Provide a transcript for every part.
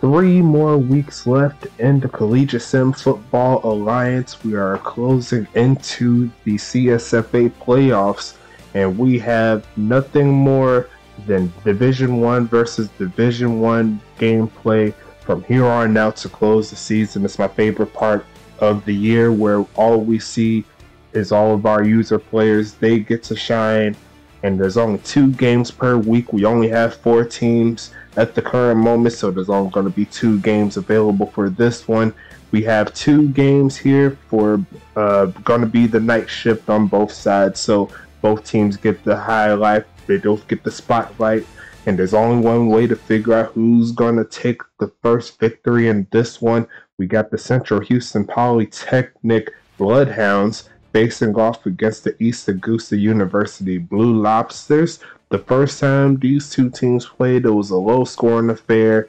3 more weeks left in the Collegiate Sim Football Alliance. We are closing into the CSFA playoffs, and we have nothing more than Division 1 versus Division 1 gameplay from here on out to close the season. It's my favorite part of the year, where all we see is all of our user players. They get to shine, and there's only 2 games per week. We only have 4 teams at the current moment, so there's only going to be 2 games available for this one. We have 2 games here for going to be the night shift on both sides, so both teams get the highlight, they both get the spotlight, and there's only one way to figure out who's going to take the first victory in this one. We got the Central Houston Polytechnic Bloodhounds facing off against the East Augusta University Blue Lobsters. The first time these 2 teams played, it was a low-scoring affair,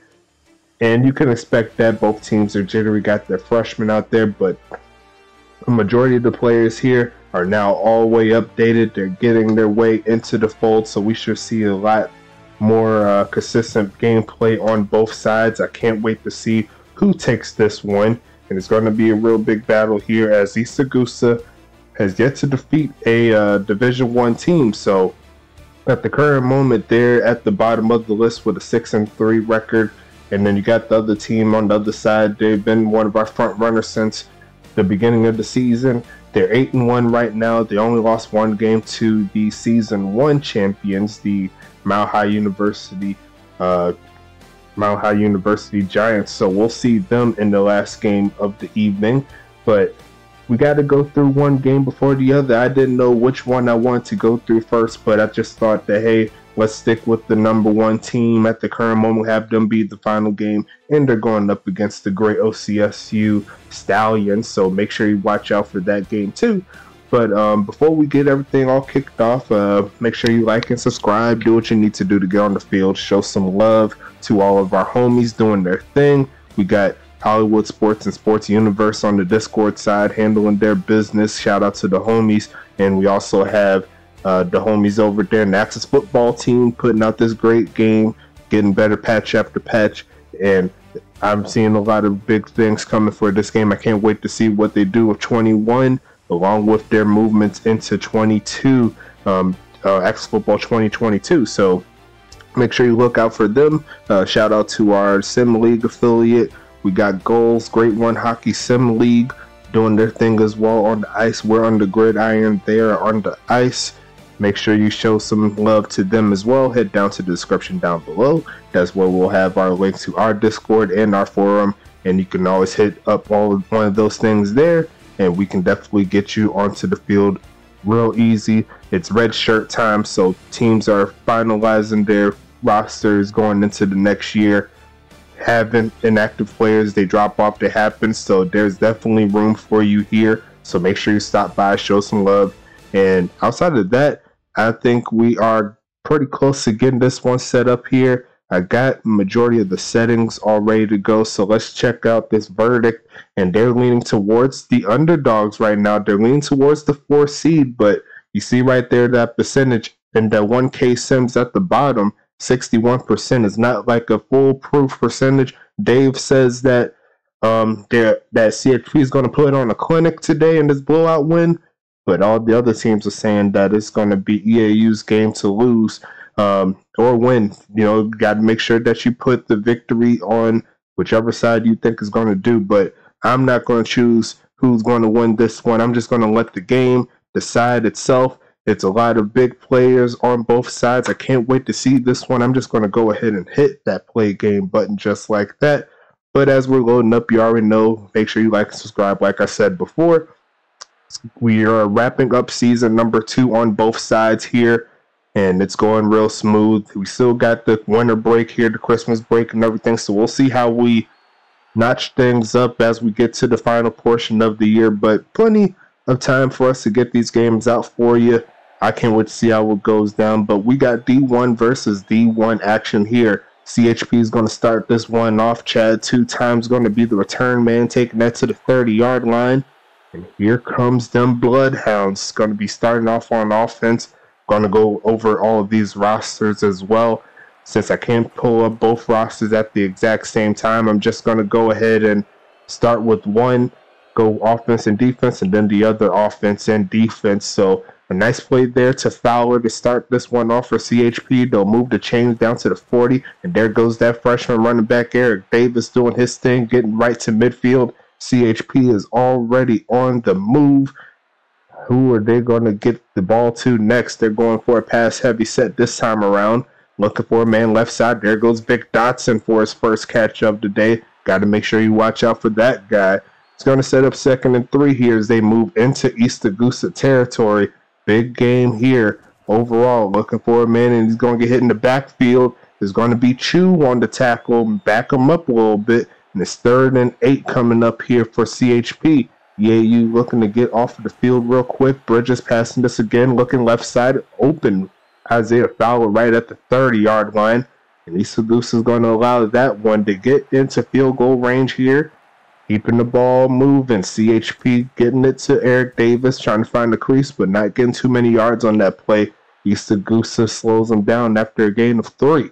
and you can expect that. Both teams are jittery, got their freshmen out there, but the majority of the players here are now all the way updated. They're getting their way into the fold, so we should see a lot more consistent gameplay on both sides. I can't wait to see who takes this one, and it's going to be a real big battle here, as East Augusta has yet to defeat a Division 1 team. So at the current moment, they're at the bottom of the list with a 6-3 record, and then you got the other team on the other side. They've been one of our front runners since the beginning of the season. They're 8-1 right now. They only lost 1 game to the Season 1 champions, the Mile High University Giants. So we'll see them in the last game of the evening, but we got to go through one game before the other. I didn't know which one I wanted to go through first, but I just thought that, hey, let's stick with the number 1 team at the current moment, have them be the final game, and they're going up against the great OCSU Stallions, so make sure you watch out for that game too. But before we get everything all kicked off, make sure you like and subscribe, do what you need to do to get on the field, show some love to all of our homies doing their thing. We got Hollywood Sports and Sports Universe on the Discord side handling their business. Shout out to the homies. And we also have the homies over there in the Access football team putting out this great game, getting better patch after patch. And I'm seeing a lot of big things coming for this game. I can't wait to see what they do with 21, along with their movements into 22, Access Football 2022. So make sure you look out for them. Shout out to our Sim League affiliate. We got Goals, Great One Hockey Sim League doing their thing as well on the ice. We're on the gridiron, they are on the ice. Make sure you show some love to them as well. Head down to the description down below. That's where we'll have our links to our Discord and our forum, and you can always hit up one of those things there, and we can definitely get you onto the field real easy. It's red shirt time, so teams are finalizing their rosters going into the next year. Having inactive players, they drop off, they happen, so there's definitely room for you here. So make sure you stop by, show some love. And outside of that, I think we are pretty close to getting this one set up here. I got majority of the settings all ready to go, so let's check out this verdict. And they're leaning towards the underdogs right now. They're leaning towards the 4 seed, but you see right there that percentage and that 1K Sims at the bottom, 61% is not like a foolproof percentage. Dave says that that CHP is going to put on a clinic today in this blowout win, but all the other teams are saying that it's going to be EAU's game to lose or win. You know, got to make sure that you put the victory on whichever side you think is going to do. But I'm not going to choose who's going to win this one. I'm just going to let the game decide itself. It's a lot of big players on both sides. I can't wait to see this one. I'm just going to go ahead and hit that play game button just like that. But as we're loading up, you already know, make sure you like and subscribe. Like I said before, we are wrapping up season number 2 on both sides here, and it's going real smooth. We still got the winter break here, the Christmas break and everything, so we'll see how we notch things up as we get to the final portion of the year. But plenty of time for us to get these games out for you. I can't wait to see how it goes down, but we got D1 versus D1 action here. CHP is going to start this one off. Chad 2 times going to be the return man, taking that to the 30-yard line. And here comes them Bloodhounds. Going to be starting off on offense. Going to go over all of these rosters as well. since I can't pull up both rosters at the exact same time, I'm just going to go ahead and start with one, go offense and defense, and then the other offense and defense. So a nice play there to Fowler to start this one off for CHP. They'll move the chains down to the 40, and there goes that freshman running back Eric Davis doing his thing, getting right to midfield. CHP is already on the move. Who are they going to get the ball to next? They're going for a pass-heavy set this time around. Looking for a man left side. There goes Vic Dotson for his first catch of the day. Got to make sure you watch out for that guy. It's going to set up 2nd and 3 here as they move into East Augusta territory. Big game here overall. Looking for a man, and he's going to get hit in the backfield. There's going to be Chu on the tackle. Back him up a little bit. And it's 3rd and 8 coming up here for CHP. You looking to get off of the field real quick. Bridges passing this again. Looking left side. Open Isaiah Fowler right at the 30-yard line. And East Augusta is going to allow that one to get into field goal range here. Keeping the ball moving. CHP getting it to Eric Davis, trying to find the crease, but not getting too many yards on that play. East Augusta slows them down after a gain of 3.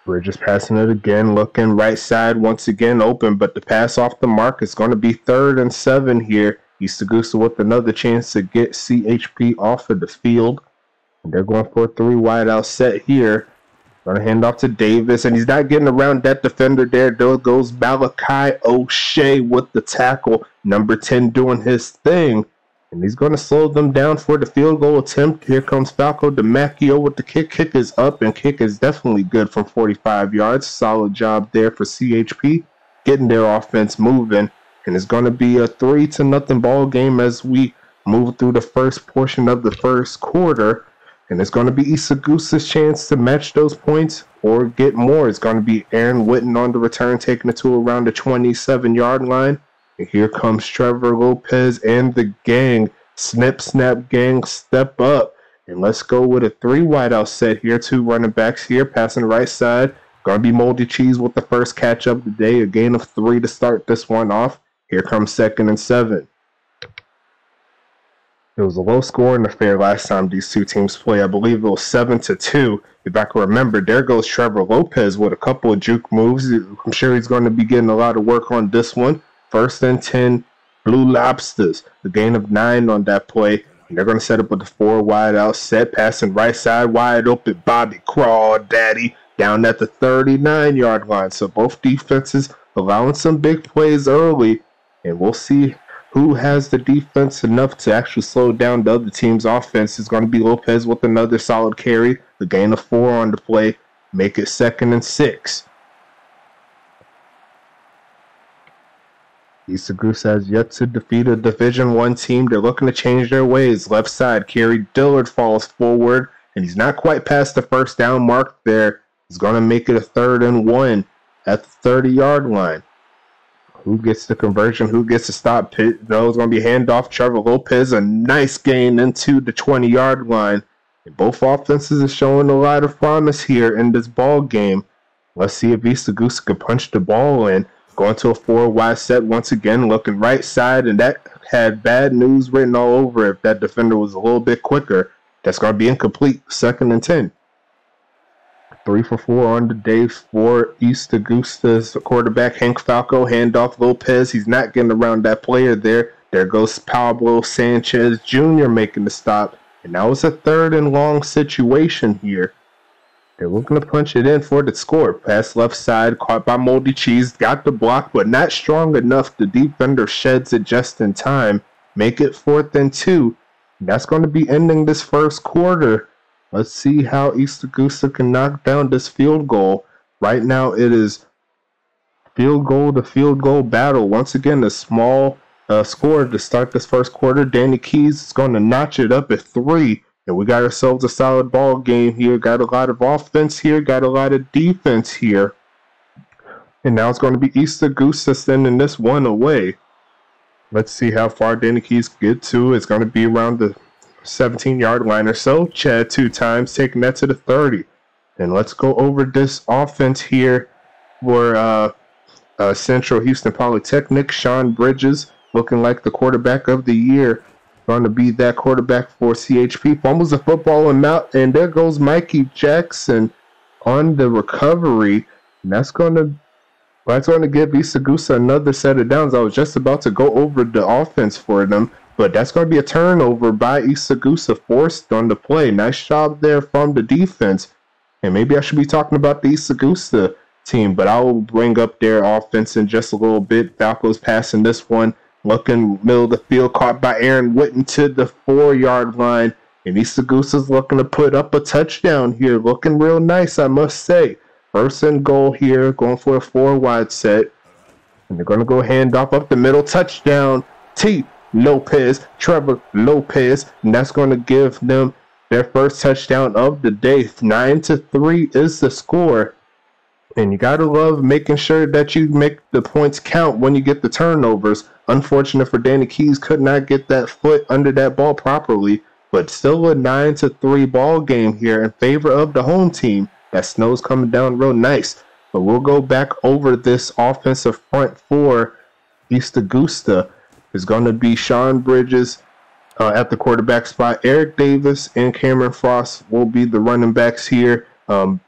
Bridges passing it again, looking right side once again open, but the pass off the mark is going to be 3rd and 7 here. East Augusta with another chance to get CHP off of the field. And they're going for a 3 wide out set here. Going to hand off to Davis, and he's not getting around that defender there. There goes Malachi O'Shea with the tackle. Number 10 doing his thing. And he's going to slow them down for the field goal attempt. Here comes Falco DiMacchio with the kick. Kick is up, and kick is definitely good from 45 yards. Solid job there for CHP, getting their offense moving. And it's going to be a 3-0 ball game as we move through the first portion of the first quarter. And it's going to be East Augusta's chance to match those points or get more. It's going to be Aaron Witten on the return, taking it to around the 27-yard line. And here comes Trevor Lopez and the gang. Snip, snap, gang, step up. And let's go with a 3 wide out set here. 2 running backs here, passing the right side. Going to be Moldy Cheese with the first catch of the day. A gain of 3 to start this one off. Here comes 2nd and 7. It was a low-scoring affair last time these two teams played. I believe it was 7-2. If I can remember, there goes Trevor Lopez with a couple of juke moves. I'm sure he's going to be getting a lot of work on this one. 1st and 10, Blue Lobsters. The gain of 9 on that play. And they're going to set up with the 4 wide out set, passing right side wide open. Bobby Crawdaddy down at the 39-yard line. So both defenses allowing some big plays early. And we'll see who has the defense enough to actually slow down the other team's offense. It's going to be Lopez with another solid carry. The gain of 4 on the play. Make it 2nd and 6. East Augusta has yet to defeat a Division I team. They're looking to change their ways. Left side, Kerry Dillard falls forward, and he's not quite past the first down mark there. He's going to make it a 3rd and 1 at the 30-yard line. Who gets the conversion? Who gets the stop? It's going to be handoff. Trevor Lopez, a nice gain into the 20-yard line. And both offenses are showing a lot of promise here in this ball game. Let's see if East Augusta can punch the ball in. Going to a 4 wide set once again, looking right side, and that had bad news written all over it. If that defender was a little bit quicker, that's going to be incomplete. 2nd and 10. 3 for 4 on the day for East Augusta's quarterback, Hank Falco. Handoff Lopez. He's not getting around that player there. There goes Pablo Sanchez Jr. making the stop. And now it's a 3rd and long situation here. They're looking to punch it in for the score. Pass left side, caught by Moldy Cheese. Got the block, but not strong enough. The defender sheds it just in time. Make it 4th and 2. And that's going to be ending this first quarter. Let's see how East Augusta can knock down this field goal. Right now it is field goal to field goal battle. Once again, a small score to start this first quarter. Danny Keys is going to notch it up at 3. And we got ourselves a solid ball game here. Got a lot of offense here. Got a lot of defense here. And now it's going to be East Augusta sending this one away. Let's see how far Danny Keys get to. It's going to be around the 17-yard line or so. Chad 2 times, taking that to the 30. And let's go over this offense here for Central Houston Polytechnic. Sean Bridges looking like the quarterback of the year. going to be that quarterback for CHP. Fumbles the football and there goes Mikey Jackson on the recovery. And that's going to give East Augusta another set of downs. I was just about to go over the offense for them, but that's going to be a turnover by East Augusta, forced on the play. Nice job there from the defense. And maybe I should be talking about the East Augusta team, but I will bring up their offense in just a little bit. Falco's passing this one, looking middle of the field, caught by Aaron Witten to the 4-yard line. And East Augusta's looking to put up a touchdown here. Looking real nice, I must say. First and goal here, going for a 4-wide set. And they're going to go hand off up the middle. Touchdown, Trevor Lopez. And that's going to give them their first touchdown of the day. 9-3 is the score. And you got to love making sure that you make the points count when you get the turnovers. Unfortunate for Danny Keys, could not get that foot under that ball properly. But still a 9-3 ball game here in favor of the home team. That snow's coming down real nice. But we'll go back over this offensive front for East Augusta. It's going to be Sean Bridges at the quarterback spot. Eric Davis and Cameron Frost will be the running backs here.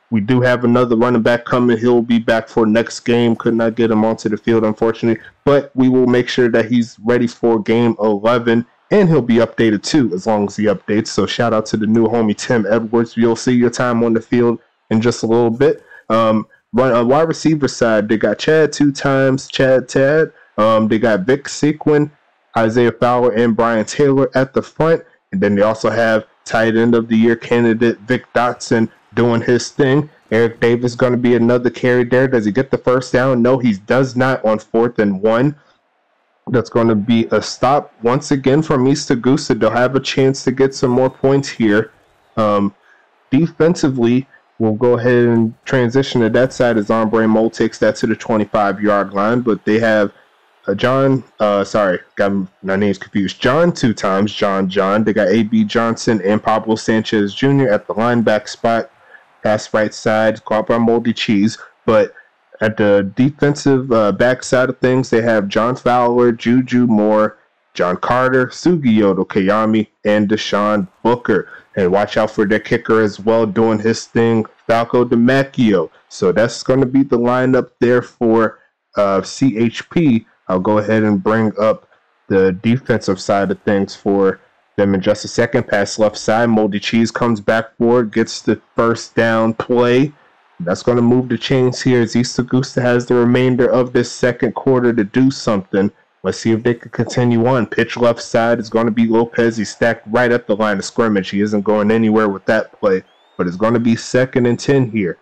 We do have another running back coming. He'll be back for next game. Could not get him onto the field, unfortunately. But we will make sure that he's ready for game 11. And he'll be updated too, as long as he updates. So shout out to the new homie, Tim Edwards. You'll see your time on the field in just a little bit. On wide receiver side, they got Chad 2 times, Chad Tad. They got Vic Sequin, Isaiah Fowler, and Brian Taylor at the front. And then they also have tight end of the year candidate Vic Dotson doing his thing. Eric Davis going to be another carry there. Does he get the first down? No, he does not on 4th and 1. That's going to be a stop once again from East Augusta. They'll have a chance to get some more points here. Defensively, we'll go ahead and transition to that side as Ombre Mole takes that to the 25-yard line. But they have got my name's confused. John 2 times, John. They got A.B. Johnson and Pablo Sanchez Jr. at the linebacker spot. Pass right side, caught by Moldy Cheese. But at the defensive back side of things, they have John Fowler, Juju Moore, John Carter, Sugiyota Kayami, and Deshaun Booker. And watch out for their kicker as well, doing his thing, Falco DiMacchio. So that's going to be the lineup there for CHP. I'll go ahead and bring up the defensive side of things for them in just a second. Pass left side, Moldy Cheese comes back forward, gets the first down play. That's going to move the chains here as East Augusta has the remainder of this second quarter to do something. Let's see if they can continue on. Pitch left side is going to be Lopez. He's stacked right at the line of scrimmage. He isn't going anywhere with that play, but it's going to be 2nd and 10 here.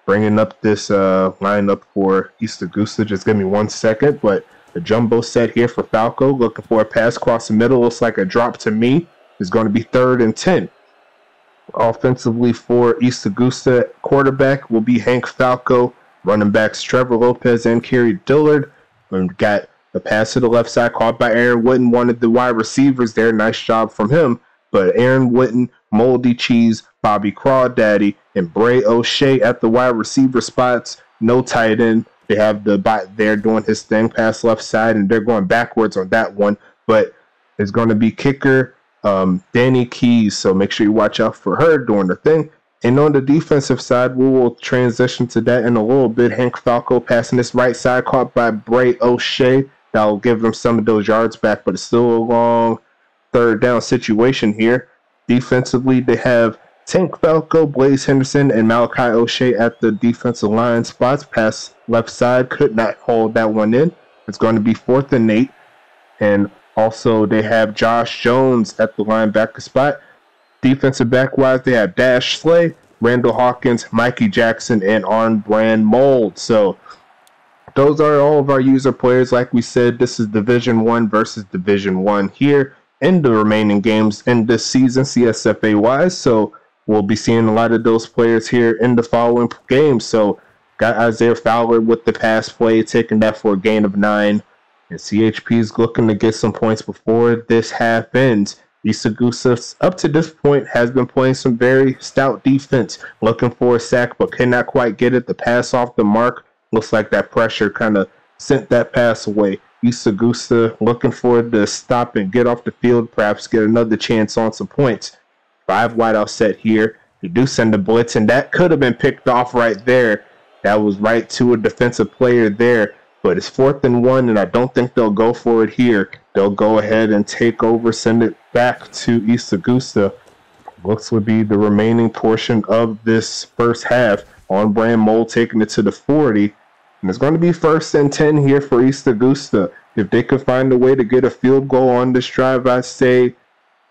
Bringing up this lineup for East Augusta. Just give me 1 second, but the jumbo set here for Falco, looking for a pass across the middle. Looks like a drop to me. It's going to be 3rd and 10. Offensively for East Augusta, quarterback will be Hank Falco. Running backs Trevor Lopez and Kerry Dillard. And got the pass to the left side caught by Aaron Witten, one of the wide receivers there. Nice job from him. But Aaron Witten, Moldy Cheese, Bobby Crawdaddy, and Bray O'Shea at the wide receiver spots. No tight end. They have the bot there doing his thing, pass left side, and they're going backwards on that one. But it's going to be kicker Danny Keys, so make sure you watch out for her doing the thing. And on the defensive side, we will transition to that in a little bit. Hank Falco passing this right side, caught by Bray O'Shea. That will give them some of those yards back, but it's still a long 3rd down situation here. Defensively, they have Tank Falco, Blaze Henderson, and Malachi O'Shea at the defensive line spots. Pass left side, could not hold that one in. It's going to be 4th and 8. And also, they have Josh Jones at the linebacker spot. Defensive back-wise, they have Dash Slay, Randall Hawkins, Mikey Jackson, and On Brand Mold. So those are all of our user players. Like we said, this is Division 1 versus Division 1 here in the remaining games in this season, CSFA-wise. So we'll be seeing a lot of those players here in the following games. So got Isaiah Fowler with the pass play, taking that for a gain of 9. And CHP is looking to get some points before this half ends. East Augusta, up to this point, has been playing some very stout defense, looking for a sack, but cannot quite get it. The pass off the mark looks like that pressure kind of sent that pass away. East Augusta looking for the stop and get off the field, perhaps get another chance on some points. 5 wideout set here. They do send a blitz, and that could have been picked off right there. That was right to a defensive player there. But it's 4th and 1, and I don't think they'll go for it here. They'll go ahead and take over, send it back to East Augusta. Looks would be the remaining portion of this first half. On brand Mole taking it to the 40. And it's going to be 1st and 10 here for East Augusta. If they could find a way to get a field goal on this drive, I'd say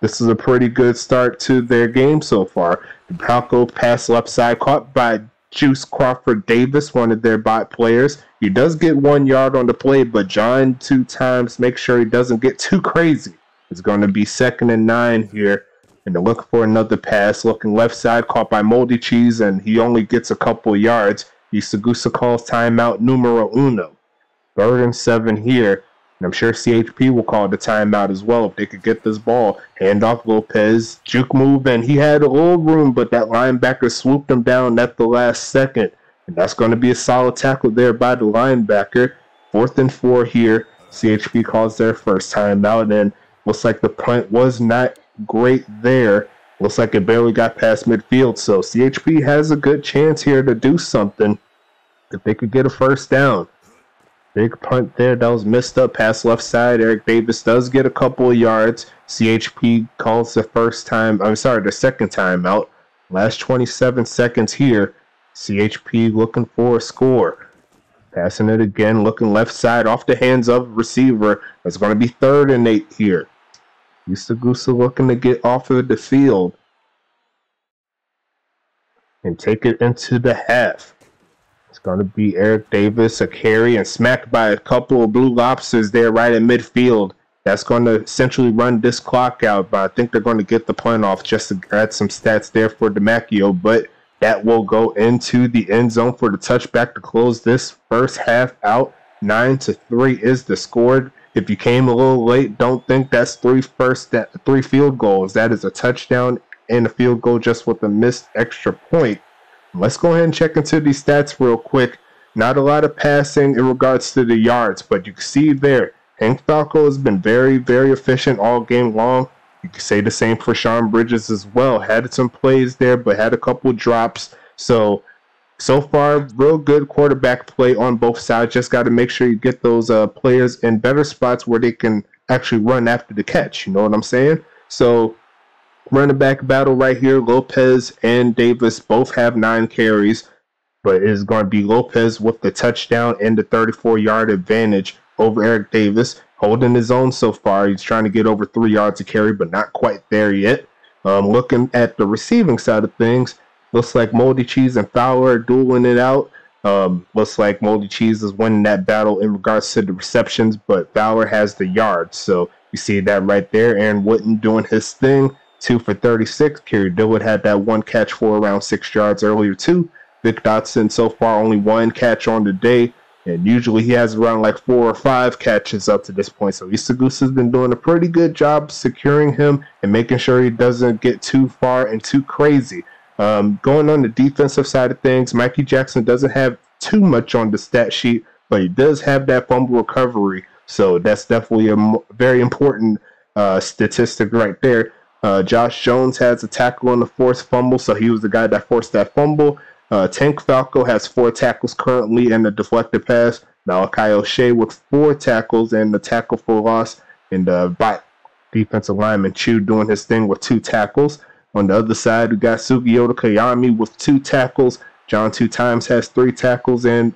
this is a pretty good start to their game so far. The Falco pass left side caught by Juice Crawford Davis, one of their bot players. He does get 1 yard on the play, but John 2 times make sure he doesn't get too crazy. It's going to be 2nd and 9 here. And they're looking for another pass. Looking left side, caught by Moldy Cheese, and he only gets a couple yards. East Augusta calls timeout numero uno. 3rd and 7 here. And I'm sure CHP will call the timeout as well if they could get this ball. Handoff Lopez, juke move, and he had a little room, but that linebacker swooped him down at the last second. And that's going to be a solid tackle there by the linebacker. 4th and 4 here. CHP calls their first timeout, and looks like the punt was not great there. Looks like it barely got past midfield, so CHP has a good chance here to do something if they could get a first down. Big punt there that was missed up, pass left side. Eric Davis does get a couple of yards. CHP calls the second time out. Last 27 seconds here. CHP looking for a score. Passing it again, looking left side off the hands of receiver. It's going to be 3rd and 8 here. East Augusta looking to get off of the field and take it into the half. It's going to be Eric Davis, a carry, and smacked by a couple of Blue Lobsters there right at midfield. That's going to essentially run this clock out, but I think they're going to get the punt off just to add some stats there for DeMacchio, but that will go into the end zone for the touchback to close this first half out. 9-3 is the score. If you came a little late, don't think that's 3 field goals. That is a touchdown and a field goal just with a missed extra point. Let's go ahead and check into these stats real quick. Not a lot of passing in regards to the yards, but you can see there, Hank Falco has been very, very efficient all game long. You can say the same for Sean Bridges as well. Had some plays there, but had a couple drops. So far, real good quarterback play on both sides. Just got to make sure you get those players in better spots where they can actually run after the catch. You know what I'm saying? So running back battle right here. Lopez and Davis both have 9 carries, but it is going to be Lopez with the touchdown and the 34-yard advantage over Eric Davis, holding his own so far. He's trying to get over 3 yards to carry, but not quite there yet. Looking at the receiving side of things, looks like Moldy Cheese and Fowler are dueling it out. Looks like Moldy Cheese is winning that battle in regards to the receptions, but Fowler has the yards. So you see that right there. Aaron Wooden doing his thing. 2 for 36. Kerry Dillard had that 1 catch for around 6 yards earlier too. Vic Dotson so far only 1 catch on the day, and usually he has around like 4 or 5 catches up to this point. So East Augusta has been doing a pretty good job securing him and making sure he doesn't get too far and too crazy. Going on the defensive side of things, Mikey Jackson doesn't have too much on the stat sheet, but he does have that fumble recovery. So that's definitely a very important statistic right there. Josh Jones has a tackle on the forced fumble, so he was the guy that forced that fumble. Tank Falco has 4 tackles currently and a deflected pass. Malachi O'Shea with 4 tackles and the tackle for loss. And the defensive lineman Chu doing his thing with 2 tackles. On the other side, we got Sugiyota Kayami with 2 tackles. John 2 times has 3 tackles and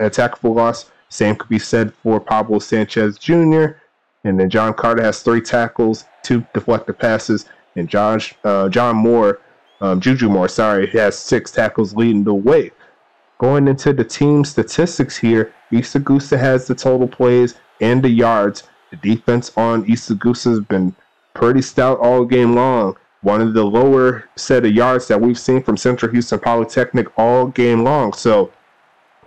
a tackle for loss. Same could be said for Pablo Sanchez Jr. And then John Carter has 3 tackles, 2 deflected passes. And Juju Moore, he has 6 tackles leading the way. Going into the team statistics here, East Augusta has the total plays and the yards. The defense on East Augusta has been pretty stout all game long. One of the lower set of yards that we've seen from Central Houston Polytechnic all game long. So,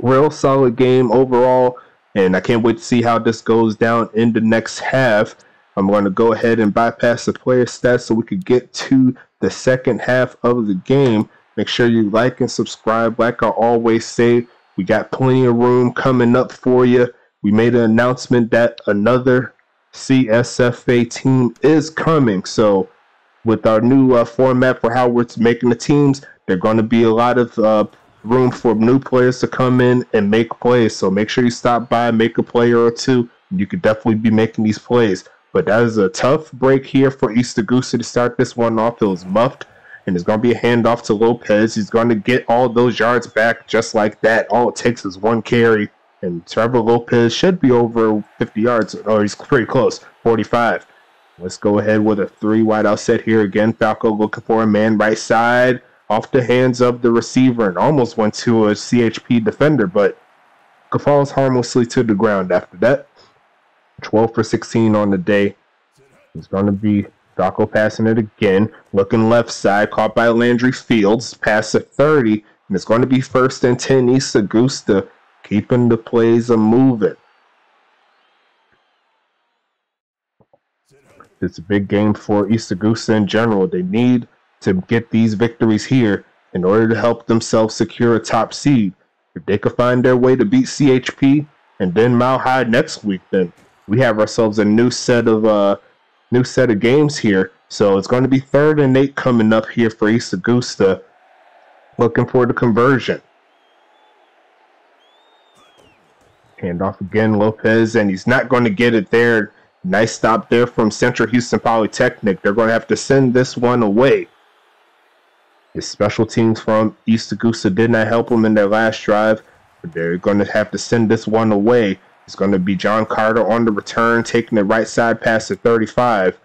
real solid game overall. And I can't wait to see how this goes down in the next half. I'm going to go ahead and bypass the player stats so we could get to the second half of the game. Make sure you like and subscribe. Like I always say, we got plenty of room coming up for you. we made an announcement that another CSFA team is coming. So with our new format for how we're making the teams, there's going to be a lot of room for new players to come in and make plays. So make sure you stop by, make a player or two. You could definitely be making these plays. But that is a tough break here for East Augusta to start this one off. It was muffed, and it's going to be a handoff to Lopez. He's going to get all those yards back just like that. All it takes is one carry, and Trevor Lopez should be over 50 yards. Oh, he's pretty close, 45. Let's go ahead with a 3 wide out set here again. Falco looking for a man right side off the hands of the receiver and almost went to a CHP defender, but falls harmlessly to the ground after that. 12 for 16 on the day. It's going to be Falco passing it again. Looking left side, caught by Landry Fields. Pass at 30, and it's going to be 1st and 10 East Augusta, keeping the plays moving. It's a big game for East Augusta in general. They need to get these victories here in order to help themselves secure a top seed. If they could find their way to beat CHP and then Mile High next week, then we have ourselves a new set of games here. So it's going to be 3rd and 8 coming up here for East Augusta, looking for the conversion. Handoff again, Lopez, and he's not going to get it there. Nice stop there from Central Houston Polytechnic. They're going to have to send this one away. The special teams from East Augusta did not help them in their last drive, but they're going to have to send this one away. It's going to be John Carter on the return, taking the right side pass at 35.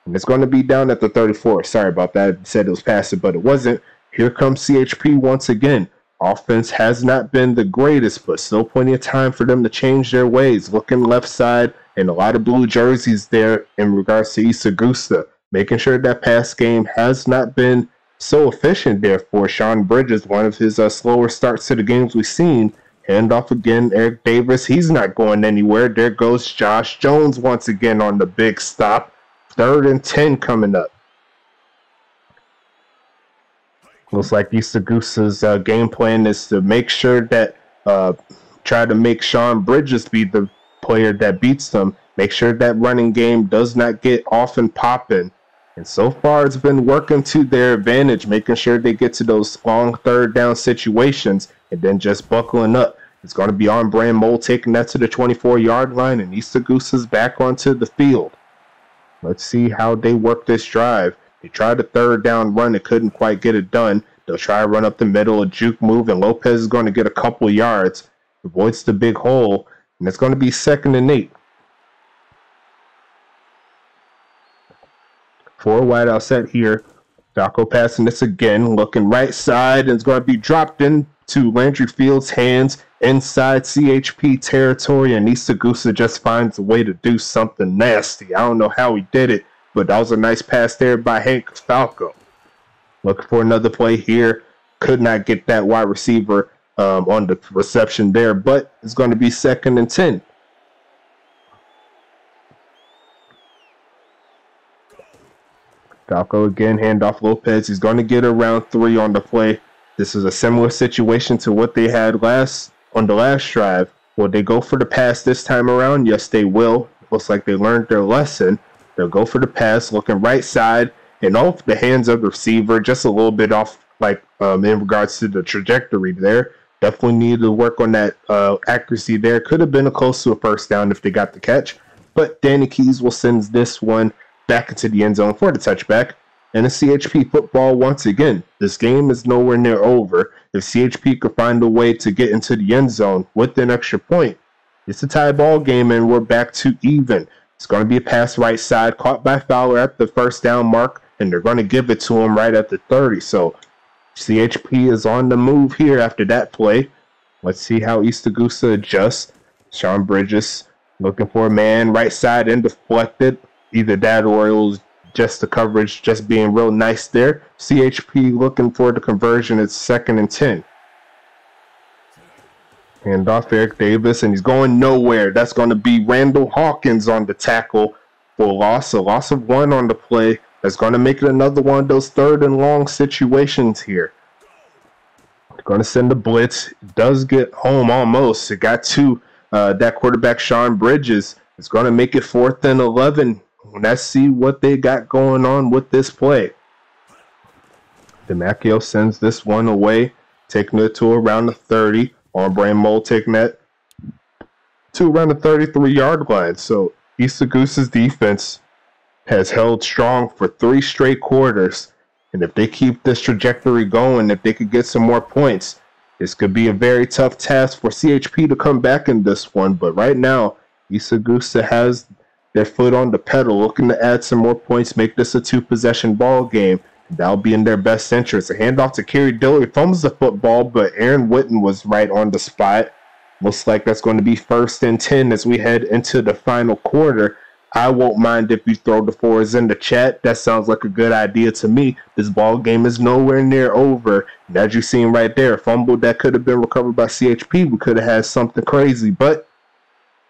And it's going to be down at the 34. Sorry about that. I said it was past it, but it wasn't. Here comes CHP once again. Offense has not been the greatest, but still plenty of time for them to change their ways. Looking left side, and a lot of blue jerseys there in regards to East Augusta. Making sure that pass game has not been so efficient there for Sean Bridges. One of his slower starts to the games we've seen. Handoff again, Eric Davis. He's not going anywhere. There goes Josh Jones once again on the big stop. 3rd and 10 coming up. Looks like East Augusta's game plan is to make sure that try to make Sean Bridges be the player that beats them. Make sure that running game does not get off and popping. And so far, it's been working to their advantage, making sure they get to those long 3rd down situations and then just buckling up. It's going to be on brand Mole taking that to the 24-yard line, and East Augusta's back onto the field. Let's see how they work this drive. They tried a 3rd down run. They couldn't quite get it done. They'll try to run up the middle, a juke move, and Lopez is going to get a couple of yards. Avoids the big hole, and it's going to be 2nd and 8. 4 wide out set here. Falco passing this again, looking right side, and it's going to be dropped into Landry Fields' hands inside CHP territory, and East Augusta just finds a way to do something nasty. I don't know how he did it, but that was a nice pass there by Hank Falco. Looking for another play here. Could not get that wide receiver on the reception there, but it's going to be 2nd and 10. Falco again, handoff Lopez. He's going to get around 3 on the play. This is a similar situation to what they had on the last drive. Will they go for the pass this time around? Yes, they will. Looks like they learned their lesson. They'll go for the pass, looking right side, and off the hands of the receiver, just a little bit off, in regards to the trajectory there. Definitely needed to work on that accuracy there. Could have been close to a 1st down if they got the catch, but Danny Keys will send this one back into the end zone for the touchback. And it's CHP football once again. This game is nowhere near over. If CHP could find a way to get into the end zone with an extra point, it's a tie ball game and we're back to even. It's going to be a pass right side, caught by Fowler at the 1st down mark, and they're going to give it to him right at the 30. So CHP is on the move here after that play. Let's see how East Augusta adjusts. Sean Bridges looking for a man right side and deflected. Either that or it was just the coverage just being real nice there. CHP looking for the conversion. It's 2nd and 10. Hand off Eric Davis, and he's going nowhere. That's going to be Randall Hawkins on the tackle for a loss of 1 on the play. That's going to make it another one of those 3rd and long situations here. Going to send a blitz. It does get home almost. It got to that quarterback, Sean Bridges, is going to make it 4th and 11. Let's see what they got going on with this play. DeMacchio sends this one away, taking it to around the 30. On-brand Mole taking that to around the 33-yard line. So East Augusta's defense has held strong for 3 straight quarters. And if they keep this trajectory going, if they could get some more points, this could be a very tough task for CHP to come back in this one. But right now, East Augusta has their foot on the pedal, looking to add some more points, make this a 2-possession ball game. That'll be in their best interest. A handoff to Kerry Dillard fumbles the football, but Aaron Witten was right on the spot. Looks like that's going to be 1st and 10 as we head into the final quarter. I won't mind if you throw the 4s in the chat. That sounds like a good idea to me. This ball game is nowhere near over. And as you've seen right there, a fumble that could have been recovered by CHP. We could have had something crazy, but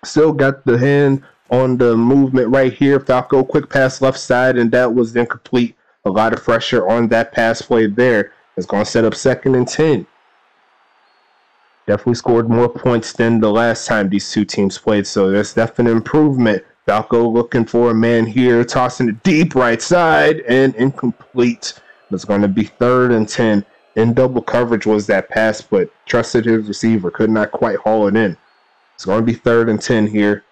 still got the hand on the movement right here. Falco, quick pass left side, and that was incomplete. A lot of pressure on that pass play there. It's going to set up 2nd and 10. Definitely scored more points than the last time these two teams played, so there's definite improvement. Falco looking for a man here, tossing it deep right side, and incomplete. It's going to be 3rd and 10. In double coverage was that pass, but trusted his receiver, could not quite haul it in. It's going to be 3rd and 10 here.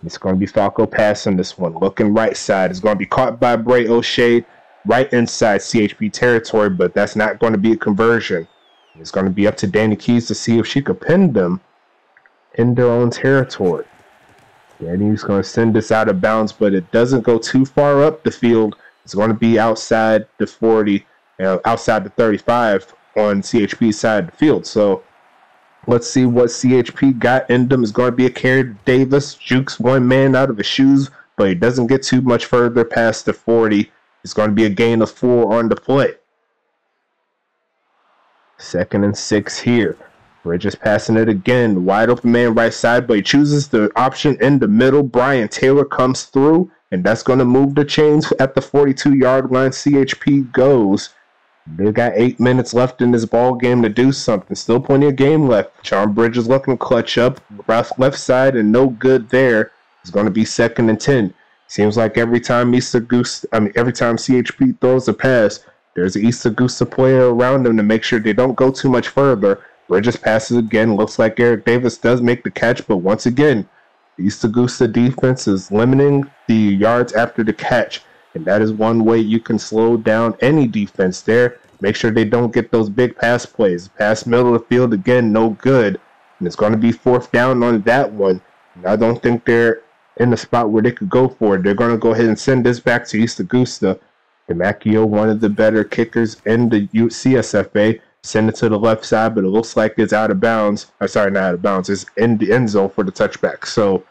It's going to be Falco passing this one, looking right side. It's going to be caught by Bray O'Shea right inside CHP territory, but that's not going to be a conversion. It's going to be up to Danny Keys to see if she could pin them in their own territory. Danny's going to send this out of bounds, but it doesn't go too far up the field. It's going to be outside the 40, outside the 35 on CHP's side of the field. So let's see what CHP got in them. It's going to be a carry to Davis. Jukes one man out of his shoes, but he doesn't get too much further past the 40. It's going to be a gain of 4 on the play. 2nd and 6 here. Bridges passing it again. Wide open man right side, but he chooses the option in the middle. Brian Taylor comes through, and that's going to move the chains at the 42-yard line. CHP goes. They got 8 minutes left in this ball game to do something. Still plenty of game left. Sean Bridges looking to clutch up. Left side and no good there. It's going to be 2nd and 10. Seems like every time CHP throws a pass, there's an East Augusta player around them to make sure they don't go too much further. Bridges passes again. Looks like Eric Davis does make the catch, but once again, the East Augusta defense is limiting the yards after the catch, and that is one way you can slow down any defense there. Make sure they don't get those big pass plays. Pass middle of the field again, no good, and it's going to be 4th down on that one. And I don't think they're in the spot where they could go for it. They're going to go ahead and send this back to East Augusta. DeMacchio, one of the better kickers in the CSFA, send it to the left side, but it looks like it's out of bounds. Sorry, not out of bounds. It's in the end zone for the touchback. So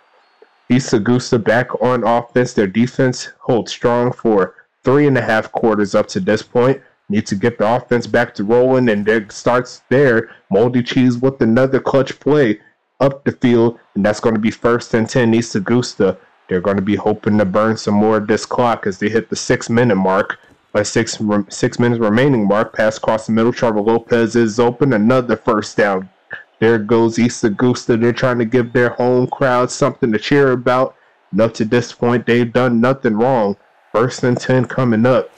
East Augusta back on offense. Their defense holds strong for 3.5 quarters up to this point. Need to get the offense back to rolling, and it starts there. Moldy Cheese with another clutch play up the field, and that's going to be 1st and 10 East Augusta. They're going to be hoping to burn some more of this clock as they hit the 6-minute mark. By 6 minutes remaining mark, pass across the middle. Trevor Lopez is open. Another 1st down. There goes East Augusta. They're trying to give their home crowd something to cheer about. And up to this point, they've done nothing wrong. 1st and 10 coming up.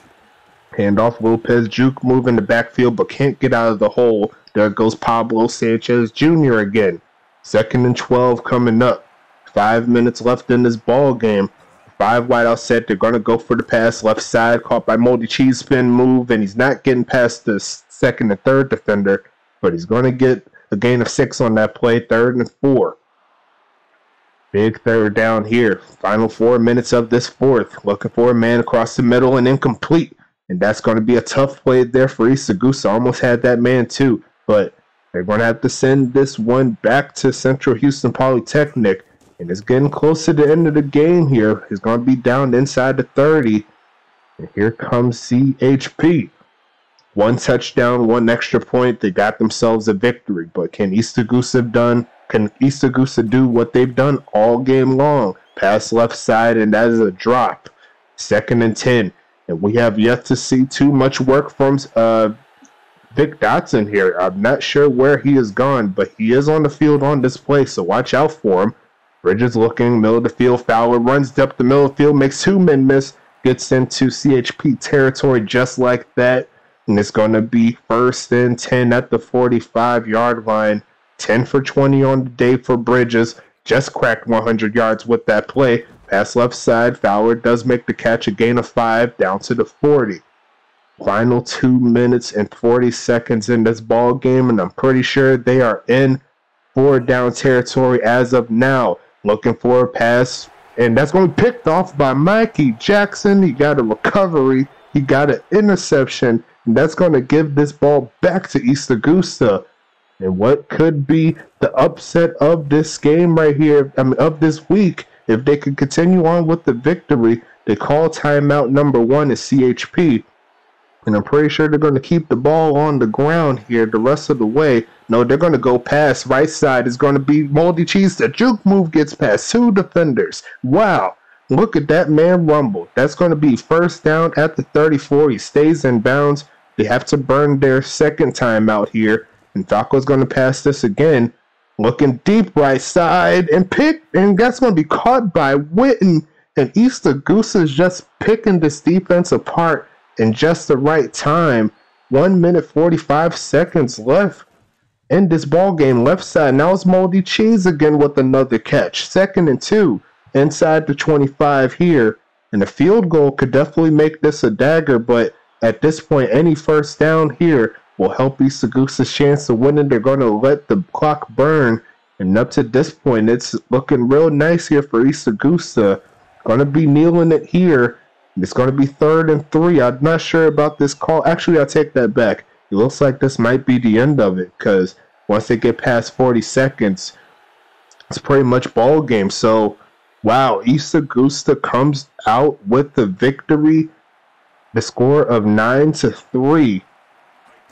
Handoff Lopez. Juke moving the backfield, but can't get out of the hole. There goes Pablo Sanchez Jr. again. 2nd and 12 coming up. 5 minutes left in this ball game. 5 wide out set. They're going to go for the pass. Left side, caught by Moldy Cheese, spin move, and he's not getting past the 2nd and 3rd defender, but he's going to get a gain of 6 on that play. 3rd and 4. Big 3rd down here. Final 4 minutes of this 4th. Looking for a man across the middle and incomplete. And that's going to be a tough play there for East Augusta. Almost had that man too, but they're going to have to send this one back to Central Houston Polytechnic. And it's getting close to the end of the game here. It's going to be down inside the 30. And here comes CHP. 1 touchdown, 1 extra point. They got themselves a victory. But can East Augusta do what they've done all game long? Pass left side, and that is a drop. 2nd and 10. And we have yet to see too much work from Vic Dotson here. I'm not sure where he is gone, but he is on the field on this play, so watch out for him. Bridges looking, middle of the field. Fowler runs up the middle of the field, makes 2 men miss, gets into CHP territory just like that. And it's going to be 1st and 10 at the 45-yard line. 10 for 20 on the day for Bridges. Just cracked 100 yards with that play. Pass left side. Fowler does make the catch, a gain of 5 down to the 40. Final 2 minutes and 40 seconds in this ball game, and I'm pretty sure they are in 4-down territory as of now. Looking for a pass, and that's going to be picked off by Mikey Jackson. He got a recovery. He got an interception, and that's going to give this ball back to East Augusta. And what could be the upset of this game right here, of this week, if they could continue on with the victory. They call timeout number 1 at CHP. And I'm pretty sure they're going to keep the ball on the ground here the rest of the way. No, they're going to go pass. Right side is going to be Moldy Cheese. The juke move gets past 2 defenders. Wow. Look at that man rumble. That's going to be 1st down at the 34. He stays in bounds. They have to burn their second timeout here. And Falco's going to pass this again. Looking deep right side and picked. And that's going to be caught by Witten. And East Augusta is just picking this defense apart in just the right time. 1 minute 45 seconds left in this ball game. Left side, now it's Moldy Cheese again with another catch. 2nd and 2 inside the 25 here. And a field goal could definitely make this a dagger, but at this point, any 1st down here will help East Augusta's chance of winning. They're going to let the clock burn. And up to this point, it's looking real nice here for East Augusta. Going to be kneeling it here. It's going to be 3rd and 3. I'm not sure about this call. Actually, I'll take that back. It looks like this might be the end of it, because once they get past 40 seconds, it's pretty much ball game. So, wow, East Augusta comes out with the victory. The score of 9-3.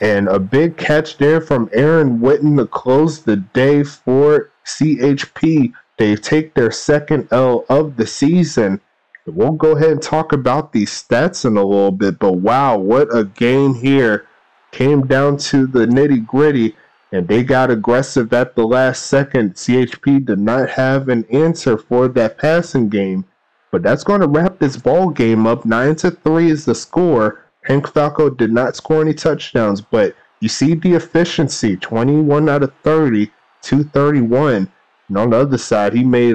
And a big catch there from Aaron Witten to close the day for CHP. They take their 2nd L of the season. We'll go ahead and talk about these stats in a little bit, but wow, what a game here. Came down to the nitty-gritty, and they got aggressive at the last second. CHP did not have an answer for that passing game, but that's going to wrap this ball game up. 9-3 is the score. Hank Falco did not score any touchdowns, but you see the efficiency, 21 out of 30, 231. And on the other side, he made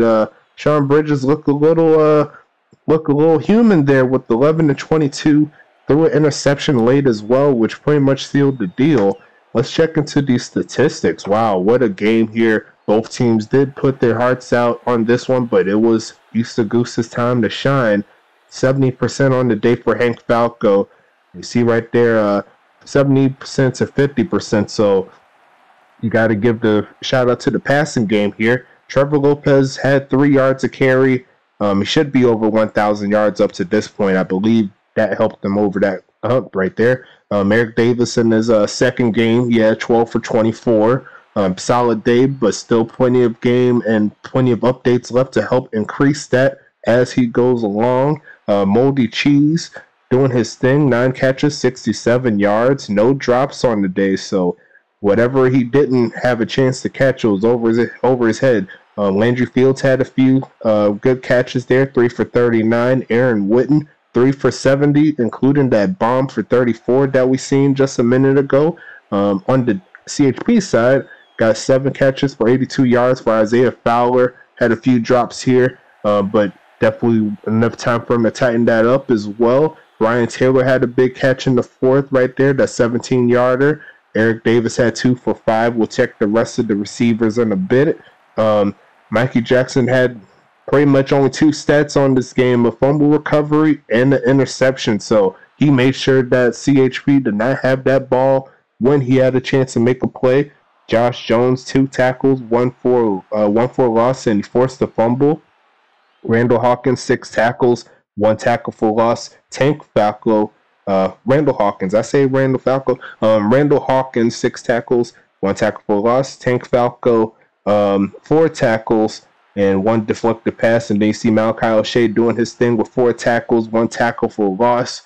Sean Bridges look a little human there with 11-22. Threw an interception late as well, which pretty much sealed the deal. Let's check into these statistics. Wow, what a game here. Both teams did put their hearts out on this one, but it was East Augusta's time to shine. 70% on the day for Hank Falco. You see right there, 70% to 50%. So you got to give the shout out to the passing game here. Trevor Lopez had 3 yards a carry. He should be over 1,000 yards up to this point. I believe that helped them over that hump right there. Eric Davis in his second game, 12 for 24. Solid day, but still plenty of game and plenty of updates left to help increase that as he goes along. Moldy Cheese doing his thing, 9 catches, 67 yards, no drops on the day. So whatever he didn't have a chance to catch, it was over his head. Landry Fields had a few good catches there, 3 for 39. Aaron Witten, 3 for 70, including that bomb for 34 that we seen just a minute ago. On the CHP side, got 7 catches for 82 yards for Isaiah Fowler. Had a few drops here, but definitely enough time for him to tighten that up as well. Ryan Taylor had a big catch in the 4th right there, that 17-yarder. Eric Davis had 2 for 5. We'll check the rest of the receivers in a bit. Mikey Jackson had pretty much only 2 stats on this game, a fumble recovery and an interception. So he made sure that CHP did not have that ball when he had a chance to make a play. Josh Jones, 2 tackles, one for loss, and he forced a fumble. Randall Hawkins, 6 tackles, 1 tackle for loss. Tank Falco, Randall Hawkins, I say Randall Falco. Randall Hawkins, 6 tackles, 1 tackle for loss. Tank Falco, 4 tackles and 1 deflected pass. And then you see Malachi O'Shea doing his thing with 4 tackles, 1 tackle for loss.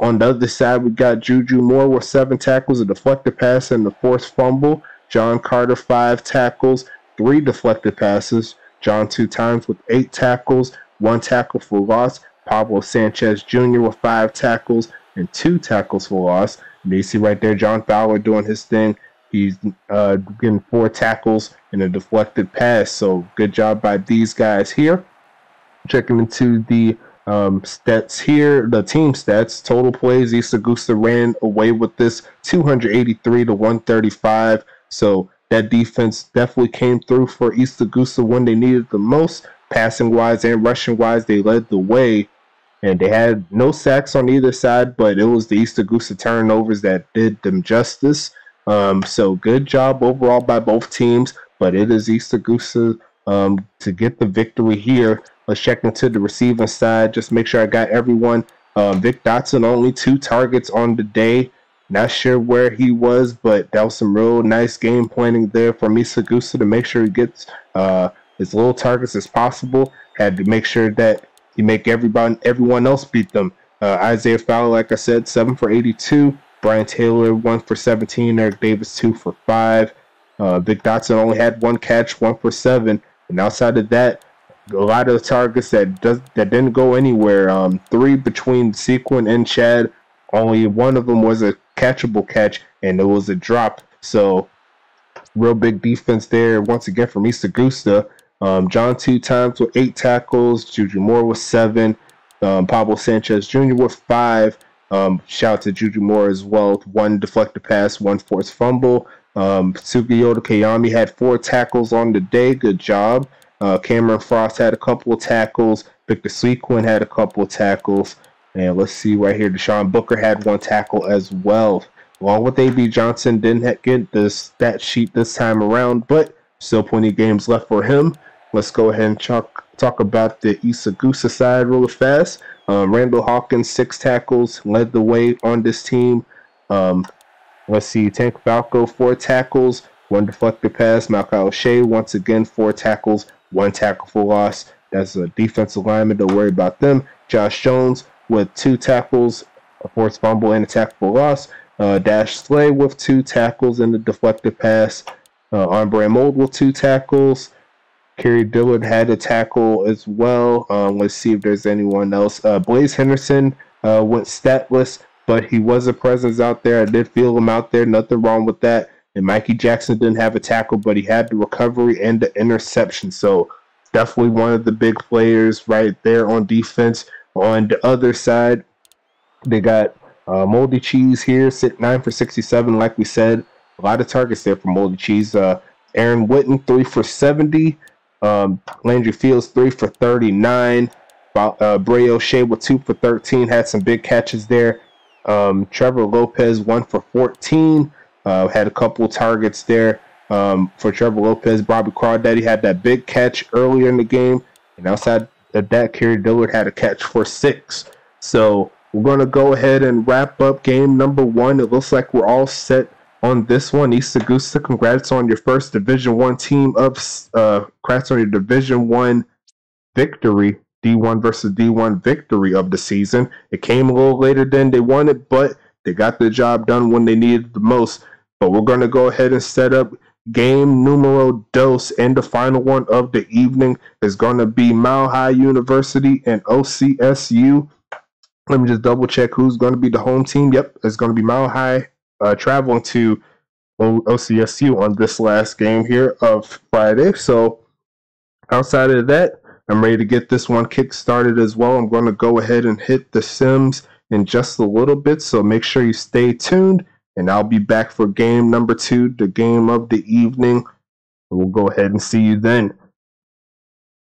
On the other side, we got Juju Moore with 7 tackles, a deflected pass, and a forced fumble. John Carter, 5 tackles, 3 deflected passes. John 2 times with 8 tackles, 1 tackle for loss. Pablo Sanchez Jr. with 5 tackles and 2 tackles for loss. And you see right there, John Fowler doing his thing. He's getting 4 tackles and a deflected pass. So good job by these guys here. Checking into the stats here, the team stats, total plays, East Augusta ran away with this 283 to 135. So that defense definitely came through for East Augusta when they needed the most. Passing wise and rushing wise, they led the way, and they had no sacks on either side, but it was the East Augusta turnovers that did them justice. So good job overall by both teams, but it is East Augusta to get the victory here. Let's check into the receiving side. Just make sure I got everyone. Vic Dotson, only 2 targets on the day. Not sure where he was, but that was some real nice game planning there from East Augusta to make sure he gets as little targets as possible. Had to make sure that he make everyone else beat them. Isaiah Fowler, like I said, 7 for 82. Brian Taylor, 1 for 17. Eric Davis, 2 for 5. Vic Dotson only had 1 catch, 1 for 7. And outside of that, a lot of targets that didn't go anywhere. 3 between Sequin and Chad. Only one of them was a catchable catch, and it was a drop. So, real big defense there once again from East Augusta. John 2 times with 8 tackles. Juju Moore with 7. Pablo Sanchez Jr. with 5. Shout out to Juju Moore as well. 1 deflected pass, 1 forced fumble. Sugiyota Kayami had 4 tackles on the day. Good job. Cameron Frost had a couple of tackles. Victor Sequin had a couple of tackles. And let's see right here, Deshaun Booker had 1 tackle as well. Along with A.B. Johnson, didn't get the stat sheet this time around, but still plenty of games left for him. Let's go ahead and talk about the East Augusta side really fast. Randall Hawkins, 6 tackles, led the way on this team. Let's see, Tank Falco, 4 tackles, 1 deflected pass. Malachi O'Shea, once again, 4 tackles, 1 tackle for loss. That's a defensive lineman, don't worry about them. Josh Jones with 2 tackles, a forced fumble, and a tackle for loss. Dash Slay with 2 tackles and a deflected pass. Andre Mold with 2 tackles. Kerry Dillard had a tackle as well. Let's see if there's anyone else. Blaze Henderson went statless, but he was a presence out there. I did feel him out there. Nothing wrong with that. And Mikey Jackson didn't have a tackle, but he had the recovery and the interception. So definitely one of the big players right there on defense. On the other side, they got Moldy Cheese here, 9 for 67, like we said. A lot of targets there for Moldy Cheese. Aaron Witten, 3 for 70. Landry Fields, 3 for 39. Bray O'Shea with 2 for 13. Had some big catches there. Trevor Lopez, 1 for 14. Had a couple of targets there for Trevor Lopez. Bobby Crawdaddy had that big catch earlier in the game. And outside of that, Kerry Dillard had a catch for 6. So we're going to go ahead and wrap up game number 1. It looks like we're all set on this one. East Augusta, congrats on your first Division I team up. Congrats on your Division I victory, D1 versus D1 victory of the season. It came a little later than they wanted, but they got the job done when they needed the most. But we're going to go ahead and set up game numero dos, and the final one of the evening is going to be Mile High University and OCSU. Let me just double check who's going to be the home team. Yep, it's going to be Mile High traveling to OCSU on this last game here of Friday. So outside of that, I'm ready to get this one kick started as well. I'm going to go ahead and hit the Sims in just a little bit, so make sure you stay tuned, and I'll be back for game number 2, the game of the evening. We'll go ahead and see you then.